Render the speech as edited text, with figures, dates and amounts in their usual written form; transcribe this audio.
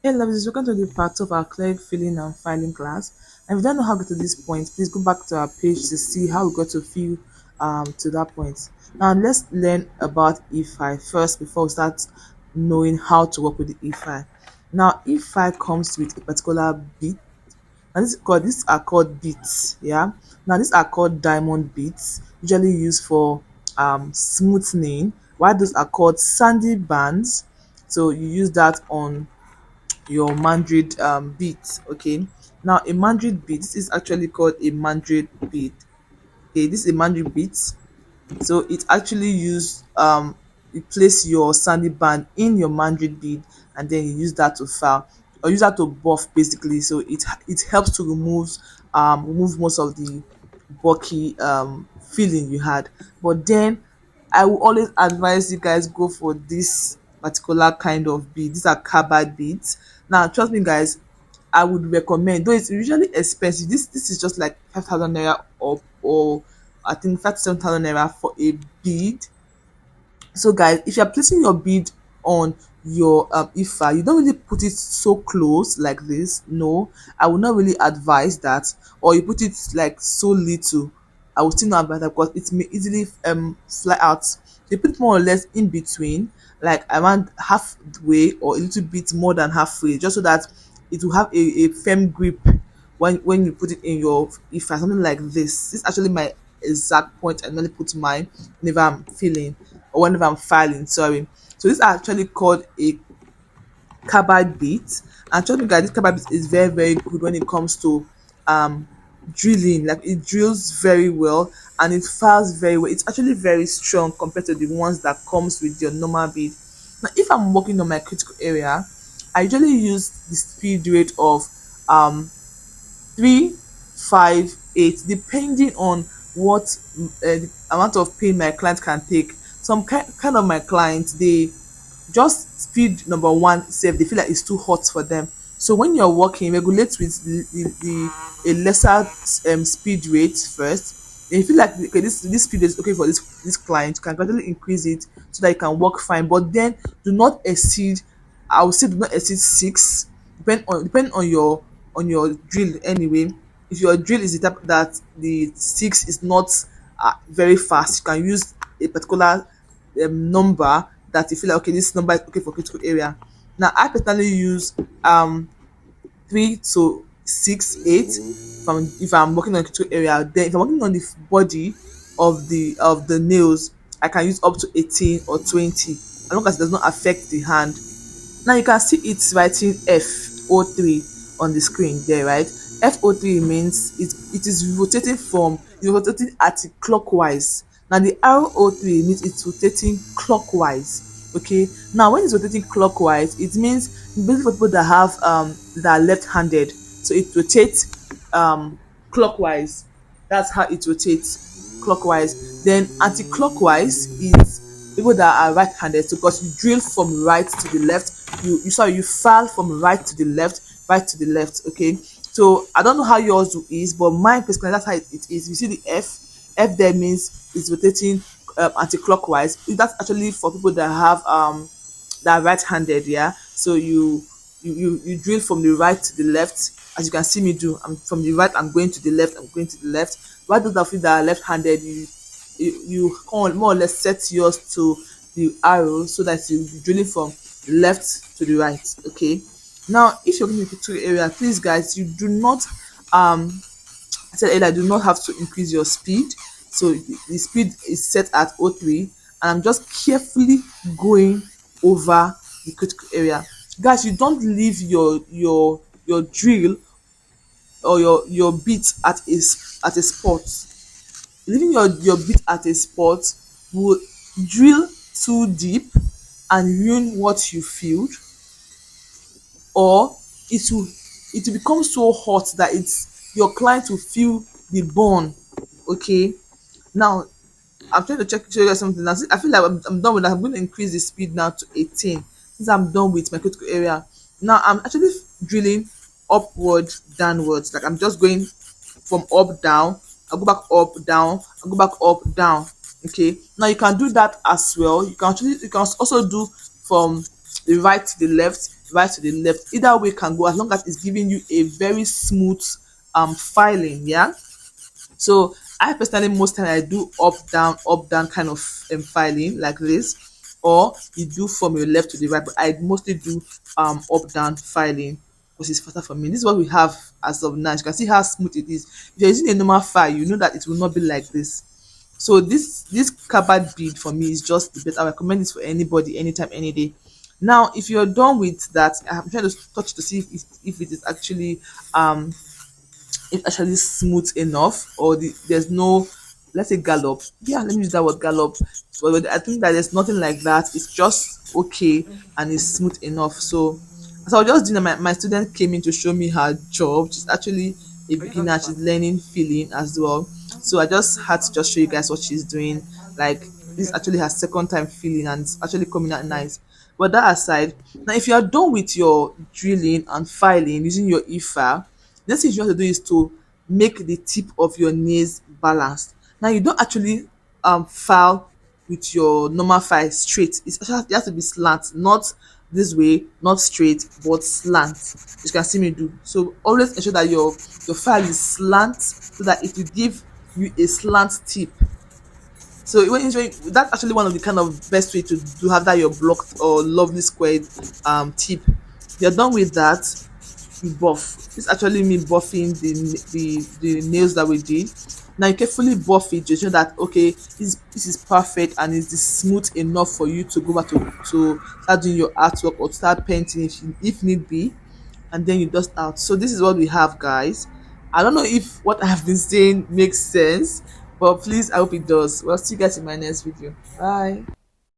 Hey, loves, welcome to the part of our clear filling and filing class. And if you don't know how to get to this point, please go back to our page to see how we got to fill to that point. Now, let's learn about if file first before we start knowing how to work with the if file. Now, if file comes with a particular bit, and these are called beats. Yeah. Now these are called diamond beats, usually used for smoothing, while those are called sandy bands. So you use that on your mandrid beat. Okay, now a mandrid beat, this is actually called a mandrid beat. Okay, this is a mandrid beat. So it actually use you place your sandy band in your mandrid bead, and then you use that to file or use that to buff basically. So it helps to remove most of the bulky feeling you had. But then I will always advise you guys go for this particular kind of bead. These are carbide beads. Now trust me guys, I would recommend, though it's usually expensive. This is just like 5,000 naira, or I think 5 to 7,000 naira for a bead. So guys, if you're placing your bead on your ifa, you don't really put it so close like this. No, I would not really advise that. Or you put it like so little, I would still not advise that because it may easily fly out. You put it more or less in between, like around halfway or a little bit more than halfway, just so that it will have a firm grip when you put it in your ifa, something like this. This is actually my exact point I normally put mine whenever I'm feeling or whenever I'm filing, sorry. So this is actually called a carbide bit. And trust me guys, this carbide bit is very, very good when it comes to um drilling. Like it drills very well and it files very well. It's actually very strong compared to the ones that comes with your normal bit. Now if I'm working on my critical area, I usually use the speed rate of um 358, depending on what the amount of pain my client can take. Some kind of my clients, they just speed number one sef they feel like it's too hot for them. So when you're working, regulate with the a lesser speed rate first. Then you feel like okay, this speed is okay for this client, you can gradually increase it so that you can work fine. But then do not exceed, I would say do not exceed 6, depending on your drill anyway. If your drill is the type that the 6 is not very fast, you can use a particular number that you feel like okay, this number is okay for critical area. Now I personally use 3 to 6 8 if I'm working on critical area. Then if I'm working on the body of the nails, I can use up to 18 or 20, as long as it does not affect the hand. Now you can see it's writing F03 on the screen there, right? F03 means it is rotating it's rotating anti-clockwise. Now the R03 means it's rotating clockwise. Okay. Now when it's rotating clockwise, it means basically for people that have that are left-handed, so it rotates clockwise. That's how it rotates clockwise. Then anti-clockwise is people that are right-handed. So because you drill from right to the left, you file from right to the left, right to the left. Okay. So I don't know how yours is, but mine personally, that's how it is. You see the F there means it's rotating anti-clockwise. That's actually for people that have that are right-handed. Yeah. So you drill from the right to the left, as you can see me do. I'm from the right, I'm going to the left, I'm going to the left. While those of you that are left-handed, you more or less set yours to the arrow so that you're drilling from left to the right. Okay. Now if you're going to the area, please guys, you do not I said earlier, do not have to increase your speed. So the speed is set at 03, and I'm just carefully going over the critical area. Guys, you don't leave your drill or your bit at at a spot. Leaving your bit at a spot will drill too deep and ruin what you filled, or it will become so hot that it's your client will feel the burn. Okay. Now I'm trying to show you guys something now. I feel like I'm done with that. I'm going to increase the speed now to 18 since I'm done with my critical area. Now I'm actually drilling upward, downwards. Like I'm just going from up, down. I'll go back up, down. I'll go back up, down. Okay. Now you can do that as well. You can also do from the right to the left. right to the left. Either way can go as long as it's giving you a very smooth filing. Yeah. So I personally most time I do up down kind of filing like this, or you do from your left to the right. But I mostly do up down filing because it's faster for me. This is what we have as of now. You can see how smooth it is. If you're using a normal file, you know that it will not be like this. So this carbide bead for me is just the best. I recommend this for anybody, anytime, any day. Now, if you're done with that, I'm trying to touch to see if it is actually um it's actually smooth enough, or there's no, let's say, gallop. Yeah, let me use that word, gallop. So I think that there's nothing like that. It's just okay and it's smooth enough. So I was just doing that. My student came in to show me her job. She's actually a beginner. She's learning filling as well. So I just had to just show you guys what she's doing. Like, this is actually her second time filling and it's actually coming out nice. But that aside, now if you are done with your drilling and filing using your e-file, next thing you want to do is to make the tip of your nails balanced. Now you don't actually file with your normal file straight. It's actually, it has to be slant, not this way, not straight, but slant. You can see me do. So always ensure that your file is slant so that it will give you a slant tip. So when you that's actually one of the kind of best way to have that your blocked or lovely squared tip. You're done with that, you buff. This is actually me buffing the nails that we did. Now you carefully buff it to ensure that okay, this is perfect and is this smooth enough for you to go back to start doing your artwork or start painting if need be, and then you dust out. So this is what we have, guys. I don't know if what I have been saying makes sense, but please, I hope it does. Well, see you guys in my next video. Bye.